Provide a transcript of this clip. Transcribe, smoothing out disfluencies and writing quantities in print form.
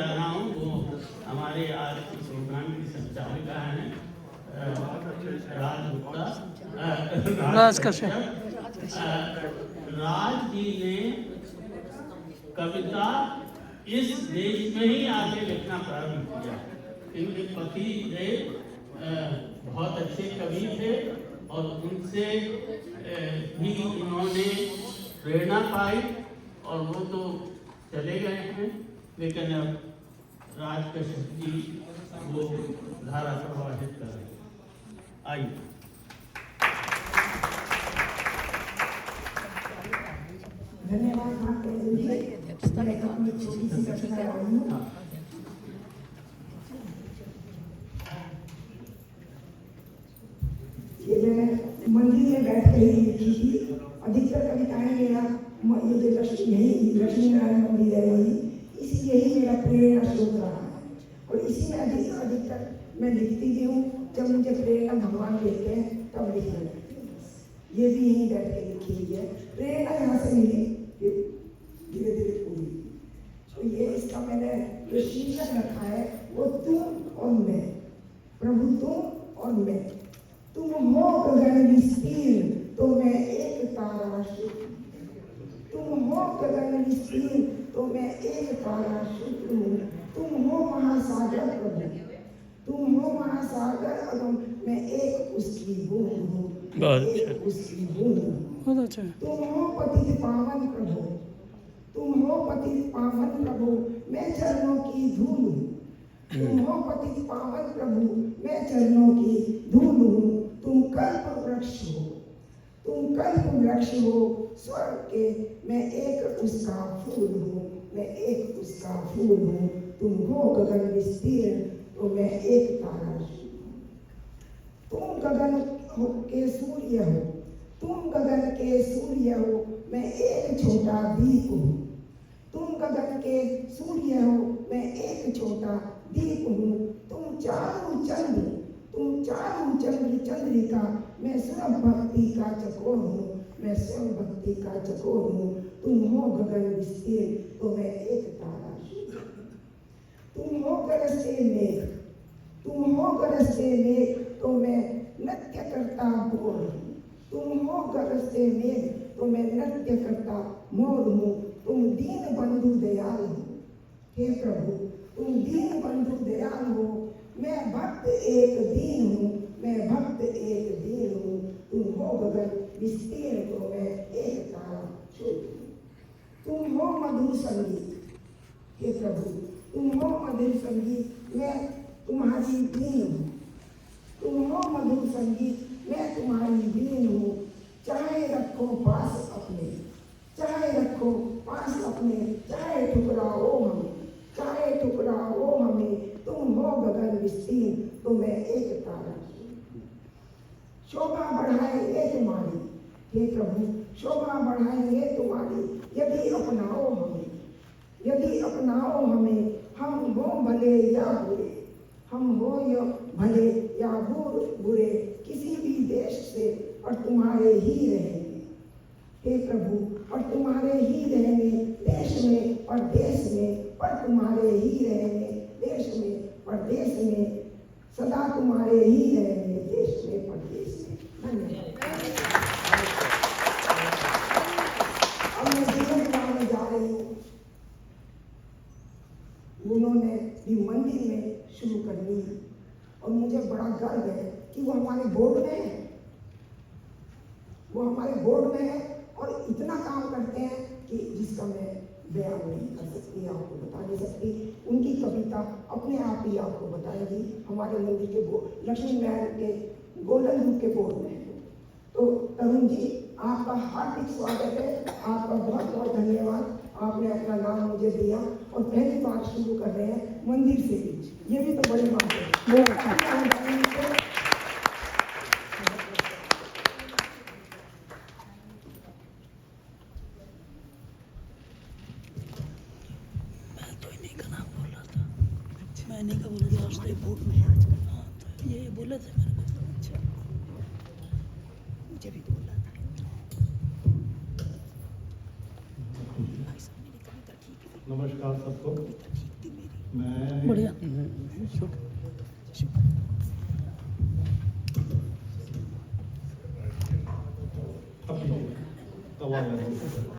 रहा हूँ वो हमारे आज के प्रोग्राम की संचालिका हैं राज गुप्ता राज कश्यप। राज जी ने कविता इस देश में ही आके लिखना प्रारंभ किया। इनके पति देव बहुत अच्छे कवि थे और उनसे भी इन्होंने प्रेरणा पाई और वो तो चले गए हैं, लेकिन अब राज कश्यप जी वो धारा प्रवाहित कर रहे हैं। आइए। धन्यवाद माता जी। मैं अपनी छोटी सी रचना लाई हूँ। ये मैं मंदिर में बैठ कर ही लिखी थी। अधिकतर कविताएं मेरा ये जो लक्ष्मी नारायण मंदिर है यही, इसलिए ही मेरा प्रेरणा स्रोत रहा है और इसी में अधिकतर मैं लिखती भी हूँ। जब मुझे प्रेरणा भगवान देते हैं तब लिखने लगती हूँ। ये भी यहीं बैठ के लिखी हुई है। प्रेरणा यहाँ से मिली धीरे धीरे पूरी। तो ये इसका मैंने जो शीर्षक रखा है वो तुम और मैं, प्रभु तुम और मैं। तुम हो गगन विस्तीर्ण तो मैं एक तारा शुक्र, तुम हो गगन विस्तीर्ण तो मैं एक तारा शुक्र हूँ। तुम हो महासागर प्रभु, तुम हो महासागर और मैं एक उसकी बूंद हूँ, एक उसकी बूंद हूँ। बहुत अच्छा। तुम हो पतित पावन प्रभु, तुम हो पतित पावन प्रभु मैं चरणों की धूल हूँ। तुम हो पतित पावन प्रभु मैं चरणों की धूल हूँ। तुम कल्प वृक्ष हो, तुम कल्प वृक्ष हो स्वर्ग के, मैं एक उसका फूल हूँ, मैं एक उसका फूल हूँ। तुम हो गगन विस्तीर्ण तो मैं एक तारा हूँ। तुम गगन के सूर्य हो, तुम गगन के सूर्य हो मैं एक छोटा दीप हूँ। तुम गगन के सूर्य हो मैं एक छोटा दीप हूँ। तुम चारों चंद्र, तुम चारों चंद्र चंद्रिका, मैं स्वयं भक्ति का चकोर हूँ, मैं स्वयं भक्ति का चकोर हूँ। तुम हो गगन विस्तीर्ण तो मैं एक तारा हूँ। तुम हो गरजते मेघ, तुम हो गरजते मेघ तो मैं नृत्य करता मोर हूँ। तुम हो गरजते मेघ तो मैं नृत्य करता मोर हूँ। तुम दीन बंधु दयाल हो, हे प्रभु तुम दीन बंधु दयाल हो। मैं भक्त एक दीन हूँ, मैं भक्त एक दीन हूँ। तुम हो गगन विस्तीर्ण तो मैं एक तारा छोट हूँ। तुम हो मधुर संगीत, हे प्रभु तुम हो मधुर संगीत मैं तुम्हारी बीन हूँ। तुम हो मधुर संगीत मैं तुम्हारी बीन हूँ। चाहे रखो पास अपने, चाहे रखो पास अपने, चाहे ठुकराओ हमें, चाहे ठुकराओ हमें। तुम हो गगन विस्तीर्ण तो मैं एक तारा हूँ। शोभा बढ़ाए ये तुम्हारी, हे प्रभु शोभा बढ़ाए ये तुम्हारी। यदि अपनाओ हमें, यदि अपनाओ हमें, हम हो भले या बुरे, हम हो या भले या बुरे किसी भी देश से और तुम्हारे ही रहेंगे, हे प्रभु और तुम्हारे ही रहेंगे। देश में और देश में पर तुम्हारे ही रहेंगे, देश में और देश में सदा तुम्हारे ही रहेंगे, देश में और देश में। धन्यवाद। अब मैं जीवन गाने जा रही हूँ। उन्होंने भी मंदिर में शुरू करनी है और मुझे बड़ा गर्व है कि वो हमारे बोर्ड में है, वो हमारे बोर्ड में है और इतना काम करते हैं कि जिसका मैं बयान नहीं कर सकती, आपको बता नहीं सकती। उनकी कविता अपने आप ही आपको बताएगी। हमारे मंदिर के लक्ष्मी नारायण के गोल्डन युग के बोर्ड में है। तो तरुण जी आपका हार्दिक स्वागत है, आपका बहुत बहुत धन्यवाद। आपने अपना नाम मुझे दिया और पहली बार शुरू कर रहे हैं मंदिर से भी, ये भी तो बड़ी बात है। मैंने का बोला था आज बोर्ड में आज ये बोला था मेरे को। अच्छा मुझे भी बोला था। नमस्कार सबको। ठीक थी मेरी। मैं बढ़िया अपनी तवा